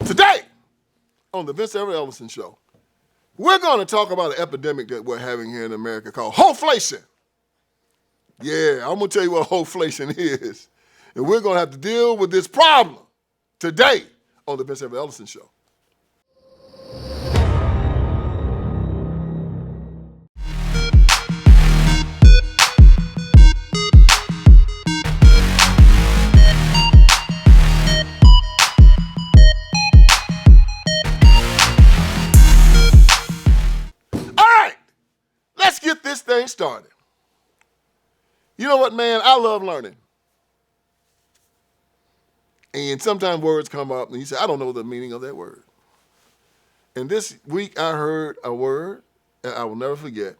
Today, on the Vince Everett Ellison Show, we're going to talk about an epidemic that we're having here in America called Hoeflation. Yeah, I'm going to tell you what Hoeflation is. And we're going to have to deal with this problem today on the Vince Everett Ellison Show. Get this thing started. You know what, man? I love learning. And sometimes words come up and you say, I don't know the meaning of that word. And this week I heard a word that I will never forget.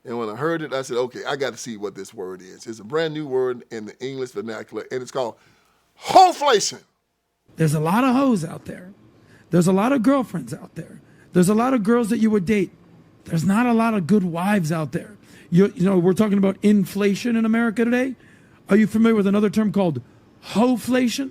And when I heard it, I said, okay, I got to see what this word is. It's a brand new word in the English vernacular, and it's called Hoeflation. There's a lot of hoes out there. There's a lot of girlfriends out there. There's a lot of girls that you would date. There's not a lot of good wives out there. You know, we're talking about inflation in America today. Are you familiar with another term called Hoeflation?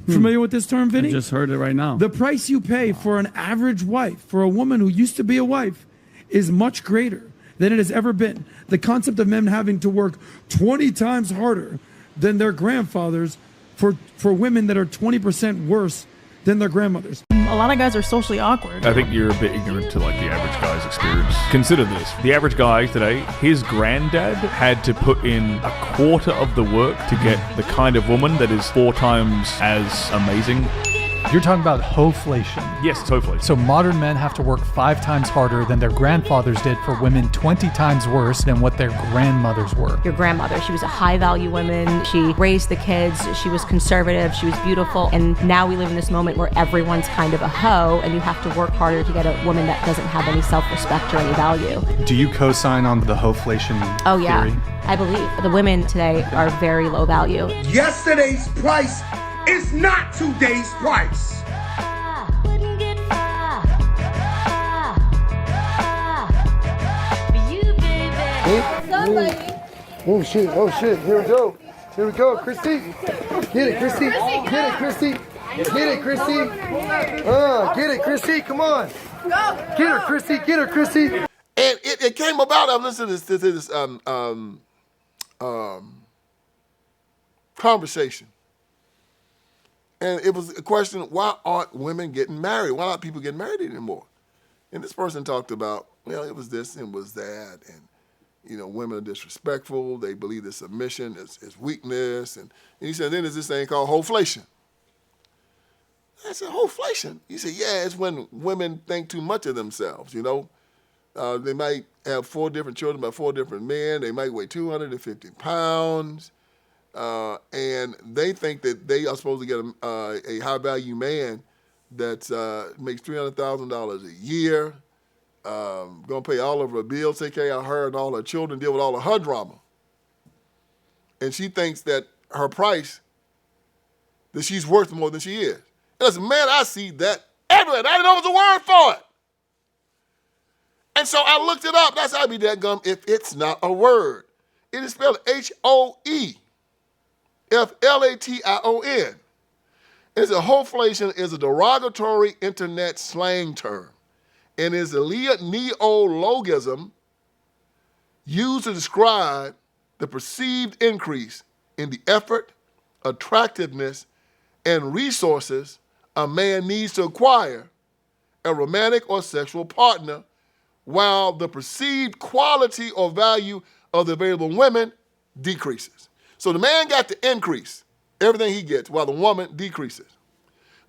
Familiar with this term, Vinny? I just heard it right now. The price you pay for an average wife, for a woman who used to be a wife, is much greater than it has ever been. The concept of men having to work 20 times harder than their grandfathers for women that are 20% worse than their grandmothers. A lot of guys are socially awkward. I think you're a bit ignorant to like the average guy's experience. Consider this. The average guy today, his granddad had to put in a quarter of the work to get the kind of woman that is 4 times as amazing. You're talking about Hoeflation. Yes, it's Hoeflation. So modern men have to work 5 times harder than their grandfathers did for women 20 times worse than what their grandmothers were. Your grandmother, she was a high-value woman. She raised the kids. She was conservative. She was beautiful. And now we live in this moment where everyone's kind of a hoe, and you have to work harder to get a woman that doesn't have any self-respect or any value. Do you co-sign on the Hoeflation theory? I believe the women today are very low value. Yesterday's price is not today's price. Oh shit, here we go, Christy. Get it, Christy. Get it, Christy. Get it, Christy, come on. Get her, Christy. And it came about, I've listened to this conversation. And it was a question, why aren't women getting married? Why aren't people getting married anymore? And this person talked about, well, it was this and it was that. And, you know, women are disrespectful. They believe that submission is weakness. And he said, then there's this thing called Hoeflation. I said, Hoeflation? He said, yeah, it's when women think too much of themselves, you know. They might have 4 different children by 4 different men. They might weigh 250 pounds. And they think that they are supposed to get a high-value man that makes $300,000 a year, going to pay all of her bills, take care of her and all her children, deal with all of her drama. And she thinks that her price, that she's worth more than she is. And I said, man, I see that everywhere. I didn't know there was a word for it. And so I looked it up. That's how I be that gum if it's not a word. It is spelled Hoeflation. It's a Hoeflation is a derogatory internet slang term and is a neologism used to describe the perceived increase in the effort, attractiveness, and resources a man needs to acquire a romantic or sexual partner, while the perceived quality or value of the available women decreases. So the man got to increase everything he gets while the woman decreases.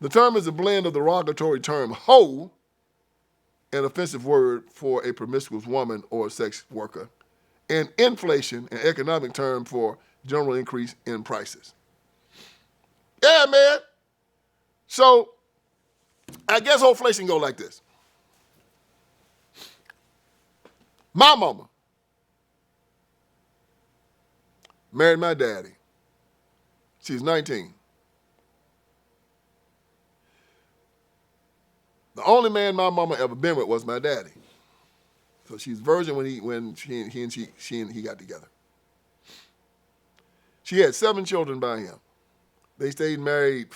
The term is a blend of the derogatory term hoe, an offensive word for a promiscuous woman or a sex worker, and inflation, an economic term for general increase in prices. Yeah, man. So I guess Hoeflation go like this. My mama married my daddy. She's 19. The only man my mama ever been with was my daddy. So she's virgin when she and he got together. She had 7 children by him. They stayed married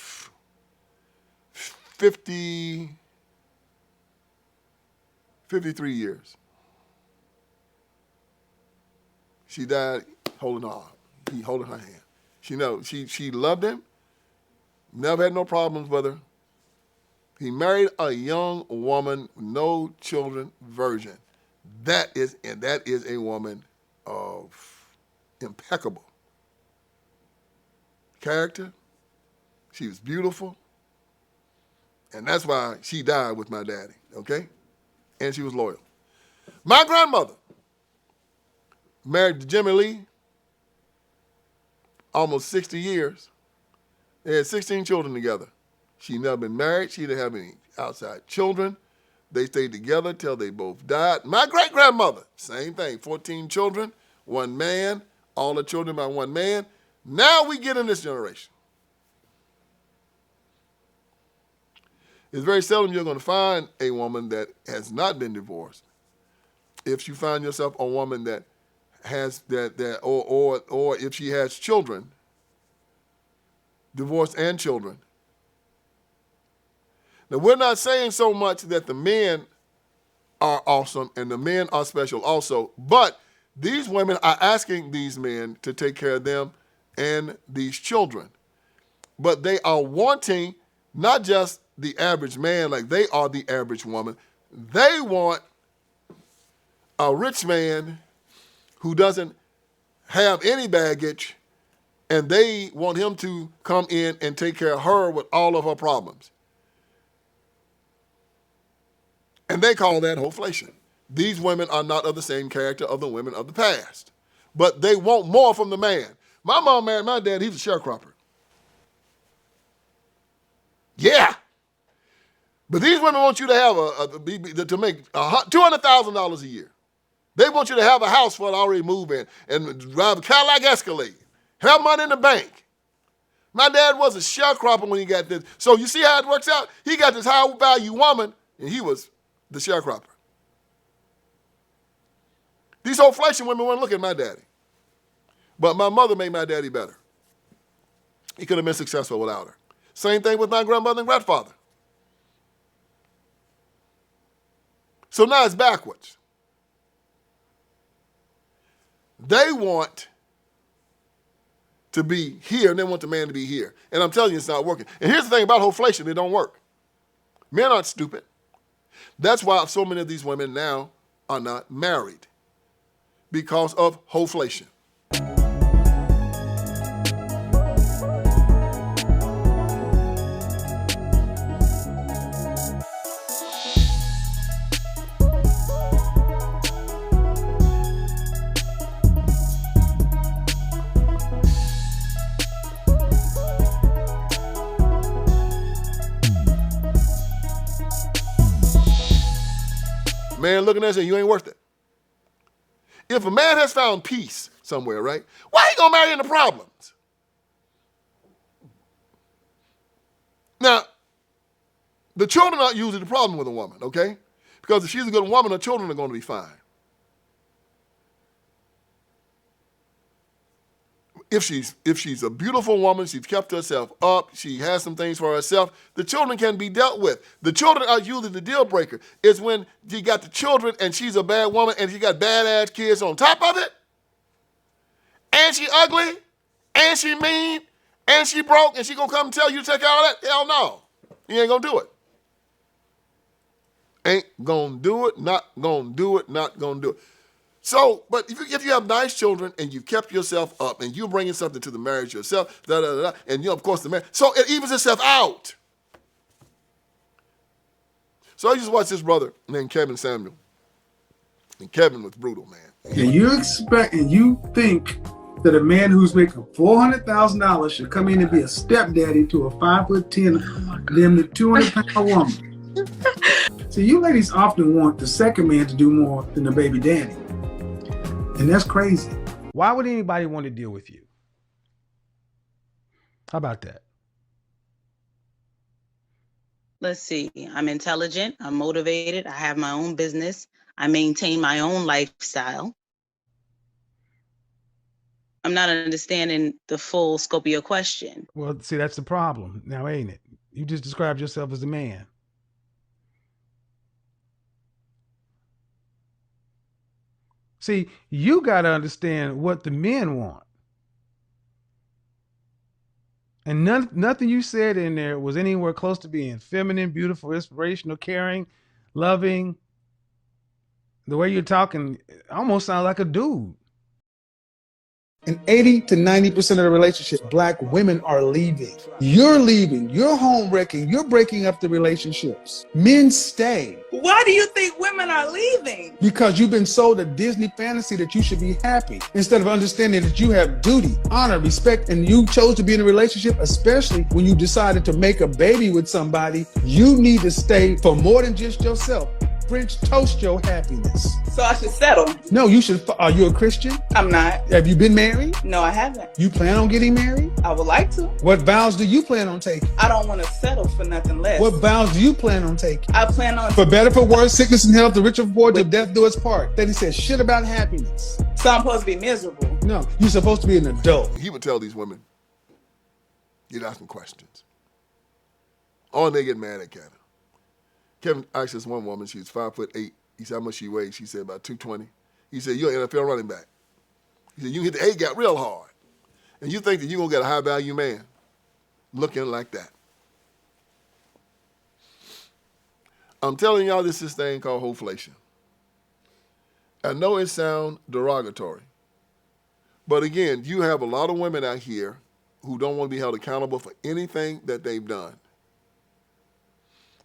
53 years. She died holding her arm. He holding her hand. She loved him. Never had no problems with her. He married a young woman, no children, virgin. That is a woman of impeccable character. She was beautiful. And that's why she died with my daddy, okay? And she was loyal. My grandmother married to Jimmy Lee, almost 60 years. They had 16 children together. She never been married. She didn't have any outside children. They stayed together till they both died. My great-grandmother, same thing, 14 children, one man, all the children by one man. Now we get in this generation. It's very seldom you're going to find a woman that has not been divorced. If you find yourself a woman that has or if she has children, divorced and children. Now, we're not saying so much that the men are awesome and the men are special also, but these women are asking these men to take care of them and these children. But they are wanting not just the average man like they are the average woman. They want a rich man who doesn't have any baggage, and they want him to come in and take care of her with all of her problems. And they call that Hoeflation. These women are not of the same character of the women of the past. But they want more from the man. My mom married my dad, he was a sharecropper. Yeah. But these women want you to have to make $200,000 a year. They want you to have a house for it already moved in and drive a Cadillac Escalade. Have money in the bank. My dad was a sharecropper when he got this. So you see how it works out? He got this high value woman, and he was the sharecropper. These Hoeflation women weren't looking at my daddy. But my mother made my daddy better. He could have been successful without her. Same thing with my grandmother and grandfather. So now it's backwards. They want to be here, and they want the man to be here. And I'm telling you, it's not working. And here's the thing about Hoeflation, it don't work. Men aren't stupid. That's why so many of these women now are not married, because of Hoeflation. Man looking at us and you ain't worth it. If a man has found peace somewhere, right, why he gonna marry into problems? Now, the children aren't usually the problem with a woman, okay? Because if she's a good woman, her children are gonna be fine. If she's a beautiful woman, she's kept herself up, she has some things for herself, the children can be dealt with. The children are usually the deal breaker. It's when you got the children and she's a bad woman and she got badass kids on top of it, and she ugly, and she mean, and she broke, and she gonna come and tell you to take all that. Hell no. You ain't gonna do it. Ain't gonna do it, not gonna do it, not gonna do it. So, but if you have nice children and you've kept yourself up and you're bringing something to the marriage yourself, and you know, of course, the marriage, so it evens itself out. So I just watched this brother named Kevin Samuel. And Kevin was brutal, man. And you think that a man who's making $400,000 should come in and be a stepdaddy to a 5'10", nearly 200-pound woman. So you ladies often want the second man to do more than the baby daddy. And that's crazy. Why would anybody want to deal with you? How about that? Let's see. I'm intelligent. I'm motivated. I have my own business. I maintain my own lifestyle. I'm not understanding the full scope of your question. Well, see, that's the problem now, ain't it? You just described yourself as a man. See, you got to understand what the men want. And nothing you said in there was anywhere close to being feminine, beautiful, inspirational, caring, loving. The way you're talking almost sounds like a dude. And 80 to 90% of the relationship, black women are leaving. You're leaving. You're home wrecking. You're breaking up the relationships. Men stay. Why do you think women are leaving? Because you've been sold a Disney fantasy that you should be happy, instead of understanding that you have duty, honor, respect, and you chose to be in a relationship, especially when you decided to make a baby with somebody. You need to stay for more than just yourself. French toast your happiness. So I should settle? No, you should. Are you a Christian? I'm not. Have you been married? No, I haven't. You plan on getting married? I would like to. What vows do you plan on taking? I don't want to settle for nothing less. What vows do you plan on taking? I plan on... For better, for worse, sickness and health, the rich or poor, till death do us part. Then he says shit about happiness. So I'm supposed to be miserable? No, you're supposed to be an adult. He would tell these women, you'd ask them questions. Oh, and they get mad at Kevin. Kevin asked this one woman, she was 5'8". He said, how much she weighed? She said, about 220. He said, you're an NFL running back. He said, you hit the A-gap real hard. And you think that you're going to get a high-value man looking like that. I'm telling y'all this thing called Hoeflation. I know it sounds derogatory. But again, you have a lot of women out here who don't want to be held accountable for anything that they've done.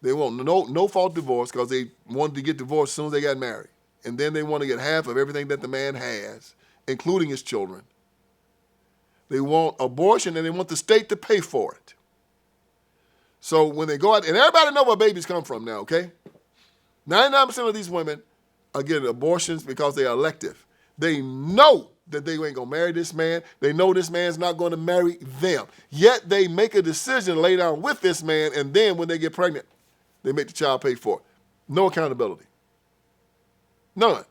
They want no-fault divorce because they wanted to get divorced as soon as they got married. And then they want to get half of everything that the man has, including his children. They want abortion and they want the state to pay for it. So when they go out, and everybody know where babies come from now, okay? 99% of these women are getting abortions because they are elective. They know that they ain't gonna marry this man. They know this man's not gonna marry them. Yet they make a decision to lay down with this man, and then when they get pregnant, they make the child pay for it. No accountability. None.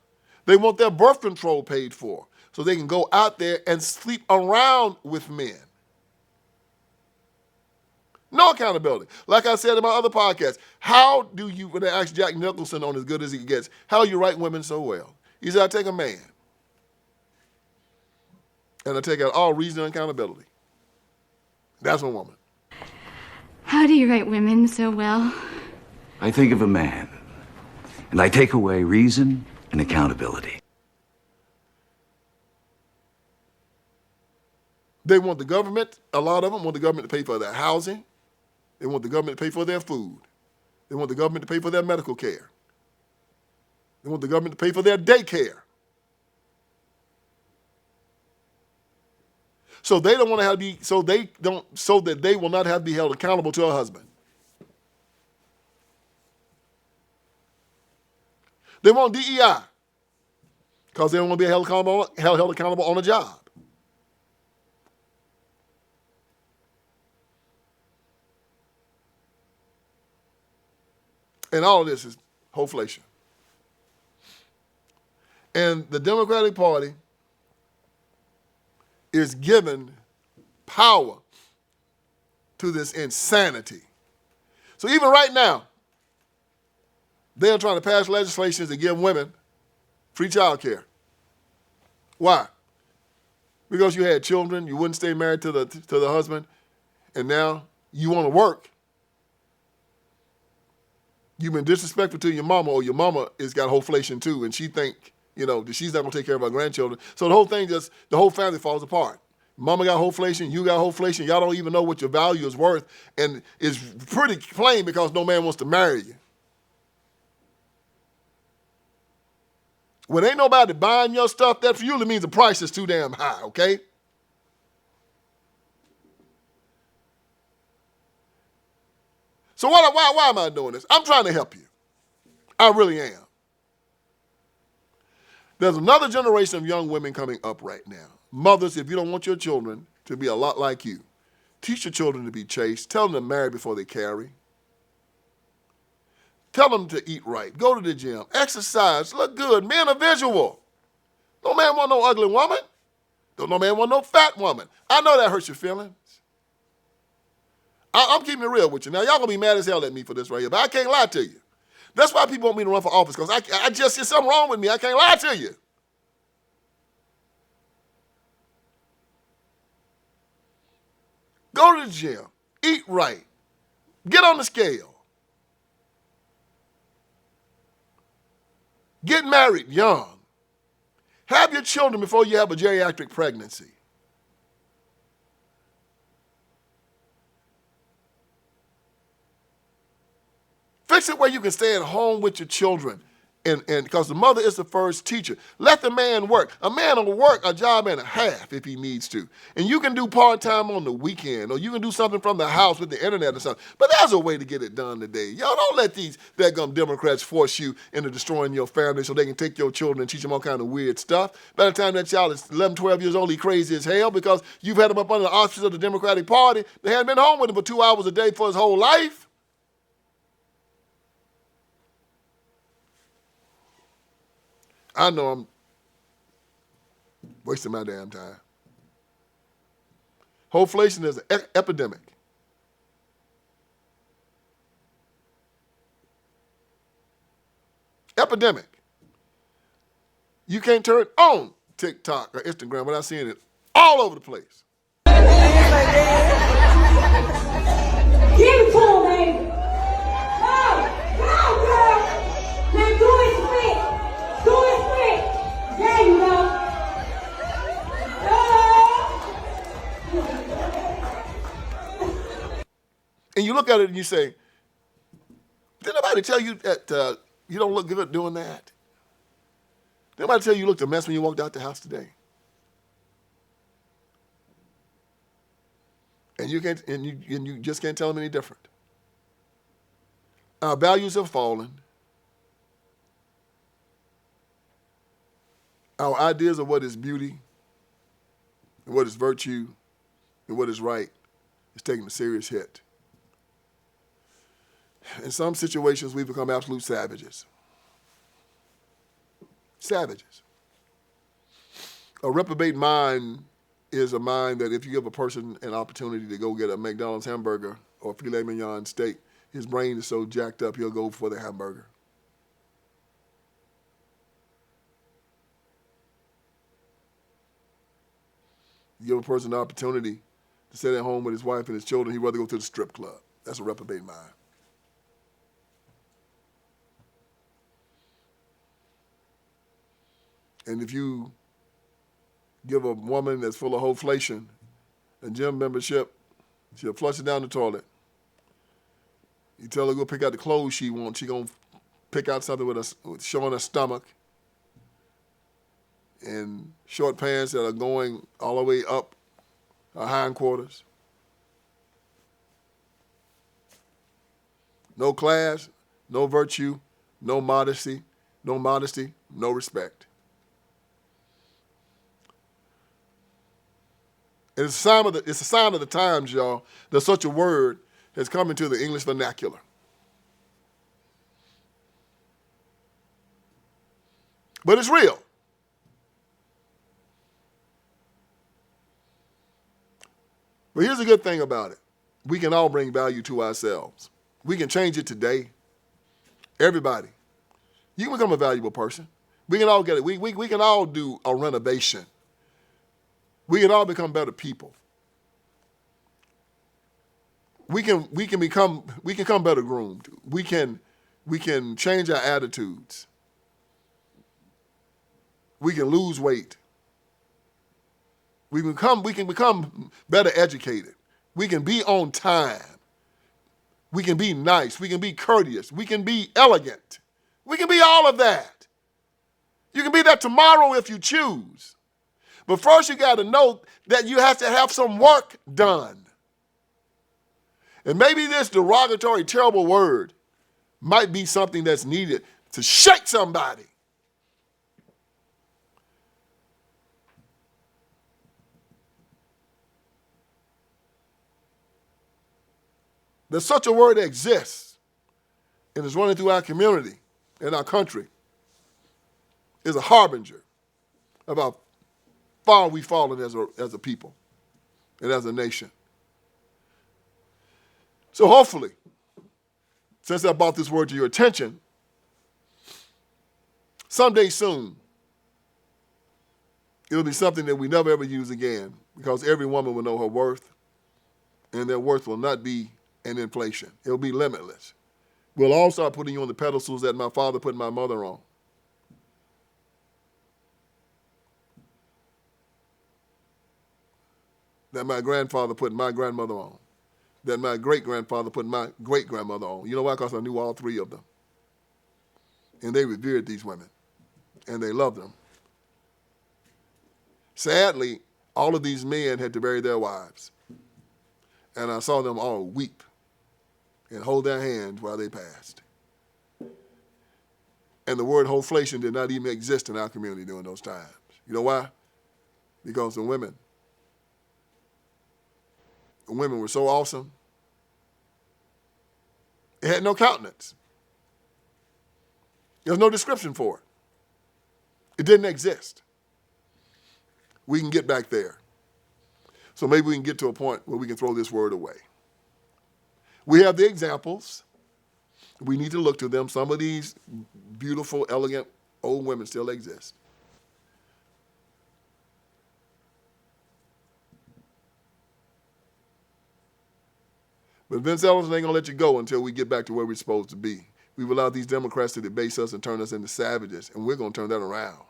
They want their birth control paid for so they can go out there and sleep around with men. No accountability. Like I said in my other podcast, how do you, when they asked Jack Nicholson on As Good As He Gets, how you write women so well? He said, I take a man and I take out all reason and accountability. That's a woman. How do you write women so well? I think of a man, and I take away reason and accountability. They want the government, a lot of them want the government to pay for their housing. They want the government to pay for their food. They want the government to pay for their medical care. They want the government to pay for their daycare. So they don't want to have to be, so that they will not have to be held accountable to a husband. They want DEI because they don't want to be held accountable on a job. And all of this is Hoeflation. And the Democratic Party is given power to this insanity. So even right now, they are trying to pass legislation to give women free child care. Why? Because you had children, you wouldn't stay married to the husband, and now you want to work. You've been disrespectful to your mama, or your mama has got Hoeflation too, and she think, that she's not going to take care of her grandchildren. So the whole thing the whole family falls apart. Mama got Hoeflation, you got Hoeflation, y'all don't even know what your value is worth, and it's pretty plain because no man wants to marry you. When ain't nobody buying your stuff, that usually means the price is too damn high, okay? So why am I doing this? I'm trying to help you. I really am. There's another generation of young women coming up right now. Mothers, if you don't want your children to be a lot like you, teach your children to be chaste. Tell them to marry before they carry. Tell them to eat right. Go to the gym. Exercise. Look good. Men are visual. No man want no ugly woman. No man want no fat woman. I know that hurts your feelings. I'm keeping it real with you. Now, y'all going to be mad as hell at me for this right here, but I can't lie to you. That's why people want me to run for office, because I just see something wrong with me. I can't lie to you. Go to the gym. Eat right. Get on the scale. Get married young. Have your children before you have a geriatric pregnancy. Fix it where you can stay at home with your children, and because the mother is the first teacher. Let the man work. A man will work a job and a half if he needs to. And you can do part-time on the weekend, or you can do something from the house with the internet or something. But there's a way to get it done today. Y'all don't let these daggum Democrats force you into destroying your family so they can take your children and teach them all kind of weird stuff. By the time that child is 11, 12 years old, he's crazy as hell because you've had him up under the auspices of the Democratic Party. They hadn't been home with him for 2 hours a day for his whole life. I know I'm wasting my damn time. Hoeflation is an epidemic. Epidemic. You can't turn on TikTok or Instagram without seeing it all over the place. Give it to him, baby. Go, girl. Now do it quick. Do it quick. There you go. And you look at it and you say, did nobody tell you that you don't look good doing that? Did nobody tell you looked a mess when you walked out the house today? And you can't, and you just can't tell them any different. Our values have fallen. Our ideas of what is beauty and what is virtue and what is right is taking a serious hit. In some situations, we've become absolute savages. Savages. A reprobate mind is a mind that if you give a person an opportunity to go get a McDonald's hamburger or a filet mignon steak, his brain is so jacked up, he'll go for the hamburger. You give a person an opportunity to sit at home with his wife and his children, he'd rather go to the strip club. That's a reprobate mind. And if you give a woman that's full of Hoeflation a gym membership, she'll flush it down the toilet. You tell her to go pick out the clothes she wants. She's going to pick out something with showing her stomach and short pants that are going all the way up her hindquarters. No class, no virtue, no modesty, no respect. And it's a sign of the times, y'all, that such a word has come into the English vernacular. But it's real. But here's the good thing about it. We can all bring value to ourselves. We can change it today. Everybody. You can become a valuable person. We can all get it. We can all do a renovation. We can all become better people. We can become better groomed. We can change our attitudes. We can lose weight. We can become better educated. We can be on time. We can be nice. We can be courteous. We can be elegant. We can be all of that. You can be that tomorrow if you choose. But first you got to know that you have to have some work done. And maybe this derogatory, terrible word might be something that's needed to shake somebody. There's such a word that exists and is running through our community and our country. Is a harbinger of how far we've fallen as a people and as a nation. So hopefully, since I brought this word to your attention, someday soon, it'll be something that we never ever use again, because every woman will know her worth, and their worth will not be an inflation. It'll be limitless. We'll all start putting you on the pedestals that my father put my mother on. That my grandfather put my grandmother on. That my great-grandfather put my great-grandmother on. You know why? Because I knew all three of them. And they revered these women. And they loved them. Sadly, all of these men had to bury their wives. And I saw them all weep and hold their hands while they passed. And the word Hoeflation did not even exist in our community during those times. You know why? Because the women were so awesome. It had no countenance. There was no description for it. It didn't exist. We can get back there. So maybe we can get to a point where we can throw this word away. We have the examples. We need to look to them. Some of these beautiful, elegant old women still exist. But Vince Ellison ain't gonna let you go until we get back to where we're supposed to be. We've allowed these Democrats to debase us and turn us into savages, and we're gonna turn that around.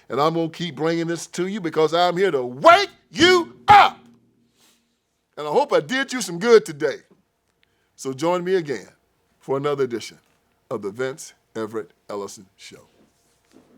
And I'm gonna keep bringing this to you because I'm here to wake you up. And I hope I did you some good today. So join me again for another edition of the Vince Everett Ellison Show.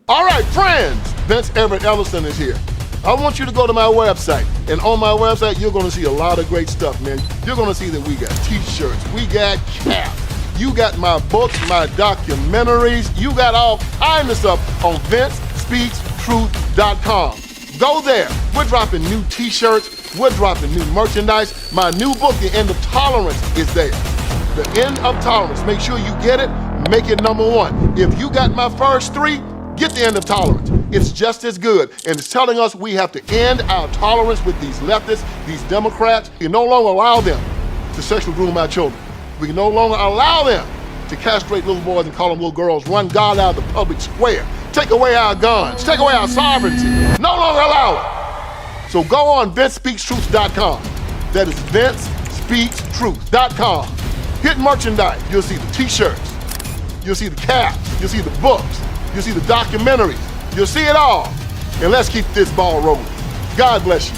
All right, friends, Vince Everett Ellison is here. I want you to go to my website, and on my website, you're gonna see a lot of great stuff, man. You're gonna see that we got t-shirts, we got caps, you got my books, my documentaries, you got all kinds of stuff on VinceSpeaksTruth.com. Go there. We're dropping new t-shirts, we're dropping new merchandise. My new book, The End of Tolerance, is there. The End of Tolerance. Make sure you get it, make it #1. If you got my first 3, get The End of Tolerance. It's just as good. And it's telling us we have to end our tolerance with these leftists, these Democrats. We can no longer allow them to sexually groom our children. We can no longer allow them to castrate little boys and call them little girls, run God out of the public square, take away our guns, take away our sovereignty. No longer allow it. So go on VinceSpeaksTruth.com. That is VinceSpeaksTruth.com. Hit merchandise. You'll see the t-shirts. You'll see the caps. You'll see the books. You'll see the documentaries. You'll see it all. And let's keep this ball rolling. God bless you.